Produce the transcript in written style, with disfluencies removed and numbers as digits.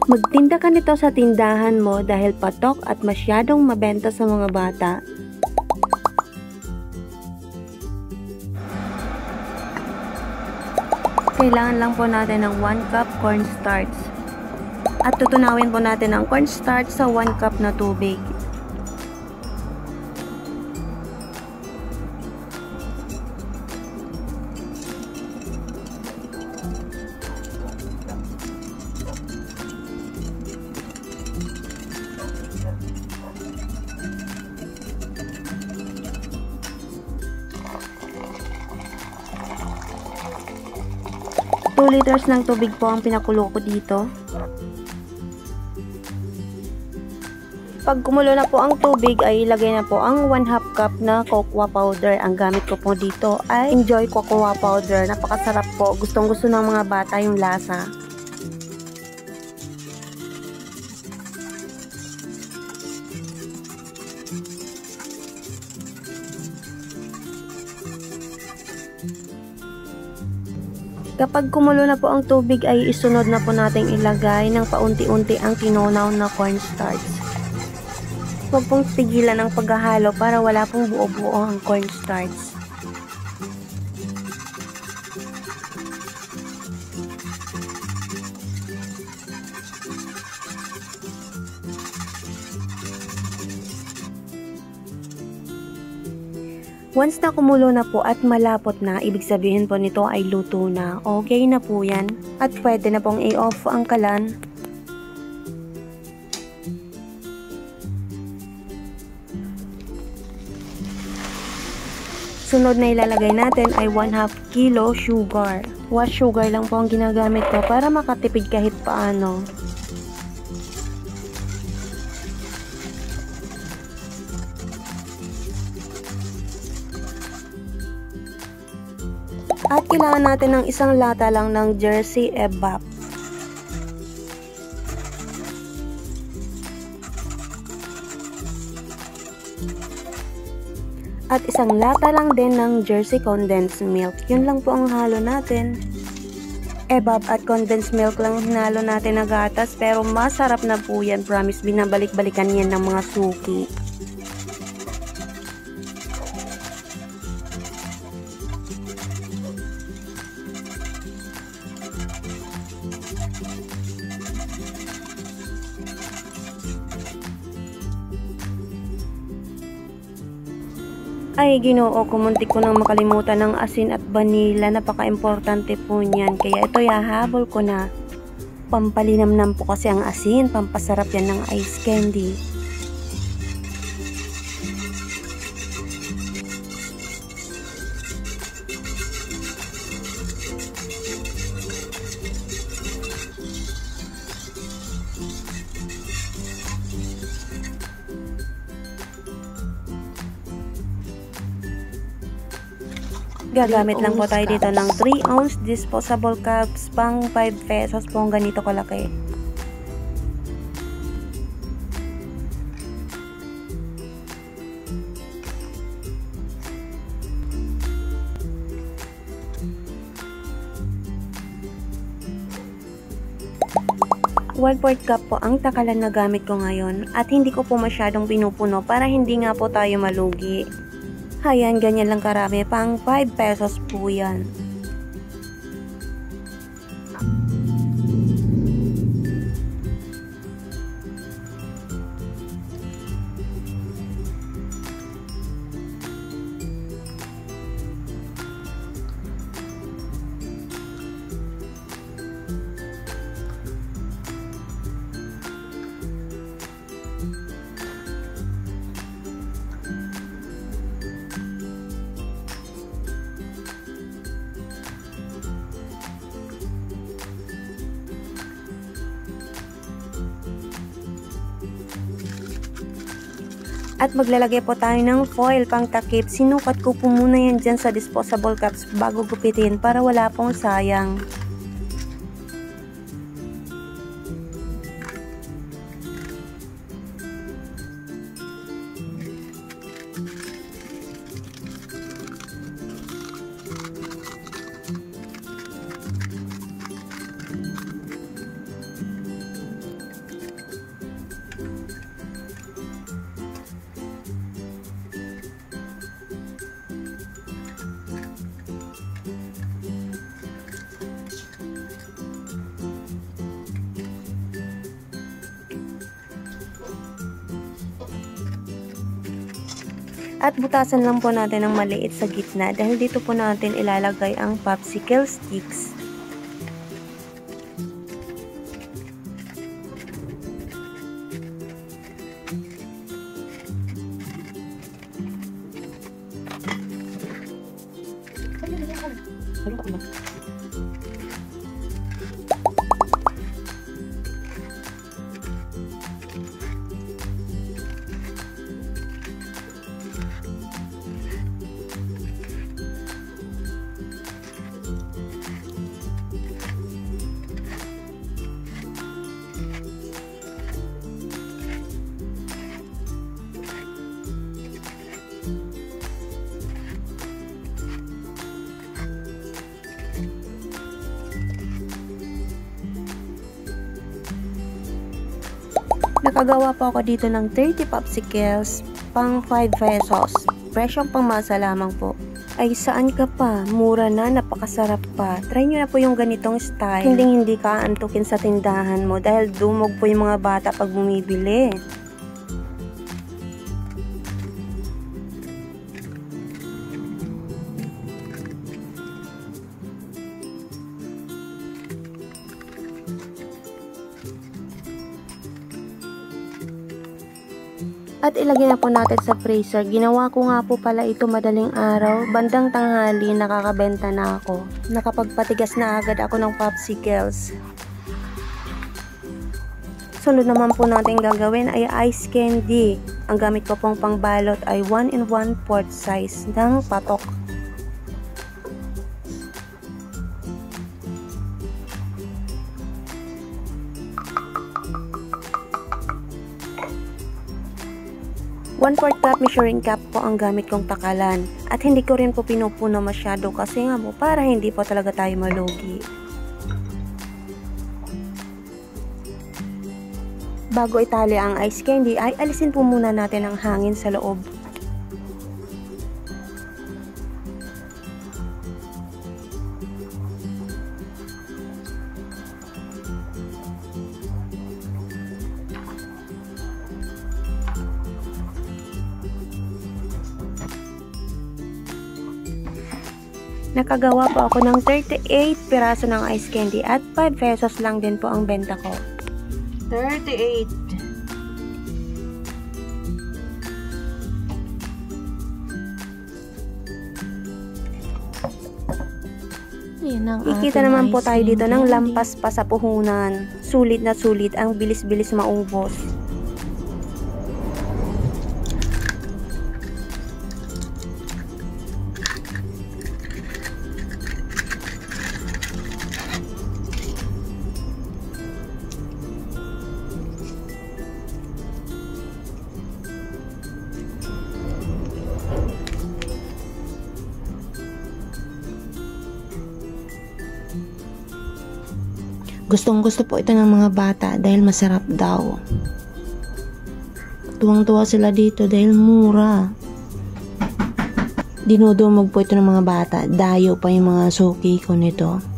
Magtinda ka nito sa tindahan mo dahil patok at masyadong mabenta sa mga bata. Kailangan lang po natin ng 1 cup cornstarch. At tutunawin po natin ang cornstarch sa 1 cup na tubig. Two liters ng tubig po ang pinakulo ko dito. Pag kumulo na po ang tubig ay ilagay na po ang 1/2 cup na cocoa powder. Ang gamit ko po dito ay Enjoy Cocoa Powder. Napakasarap po. Gustong gusto ng mga bata yung lasa. Kapag kumulo na po ang tubig ay isunod na po nating ilagay ng paunti-unti ang tinunaw na cornstarch. Huwag pong tigilan ang paghahalo para wala pong buo-buo ang cornstarch. Once na kumulo na po at malapot na, ibig sabihin po nito ay luto na. Okay na po yan. At pwede na pong i-off ang kalan. Sunod na ilalagay natin ay 1/2 kilo sugar. White sugar lang po ang ginagamit ko para makatipid kahit paano. At kailangan natin ng isang lata lang ng Jersey Evap. At isang lata lang din ng Jersey Condensed Milk. Yun lang po ang halo natin. Evap at condensed milk lang hinalo natin na gatas, pero masarap na po yan. Promise, binabalik-balikan yan ng mga suki. Ay, Ginoo, kumuntik ko nang makalimutan ng asin at vanilla. Napaka-importante po niyan. Kaya ito, yahabol ko na. Pampalinamnam po kasi ang asin. Pampasarap yan ng ice candy. Gagamit lang po tayo dito ng 3 ounce disposable cups, pang 5 pesos po ang ganito kalaki. One-fourth cup po ang takalan na gamit ko ngayon at hindi ko po masyadong pinupuno para hindi nga po tayo malugi. Ayan, ganyan lang karami, pang 5 pesos po yan. At maglalagay po tayo ng foil pang takip. Sinukat ko po muna yan dyan sa disposable cups bago gupitin para wala pong sayang. At butasan lang po natin ng maliit sa gitna dahil dito po natin ilalagay ang popsicle sticks. Nakagawa po ako dito ng 30 popsicles pang 5 pesos. Presyong pangmasa lamang po. Ay saan ka pa? Mura na, napakasarap pa. Try nyo na po yung ganitong style. Hindi ka aantukin sa tindahan mo dahil dumog po yung mga bata pag bumibili. At ilagay na po natin sa freezer. Ginawa ko nga po pala ito madaling araw. Bandang tanghali, nakakabenta na ako. Nakapagpatigas na agad ako ng popsicles. Sunod naman po natin gagawin ay ice candy. Ang gamit ko pong pangbalot ay 1 1/4 size ng patok. One-fourth cup measuring cup po ang gamit kong takalan. At hindi ko rin po pinupuno masyado kasi nga po para hindi po talaga tayo malugi. Bago itali ang ice candy ay alisin po muna natin ang hangin sa loob. Nakagawa po ako ng 38 piraso ng ice candy at 5 pesos lang din po ang benta ko. 38. Ikita naman po tayo dito ng lampas pa sa puhunan. Sulit na sulit, ang bilis-bilis maubos. Gustong gusto po ito ng mga bata dahil masarap daw. Tuwang-tuwa sila dito dahil mura. Dinudumog po ito ng mga bata. Dayo pa yung mga suki ko nito.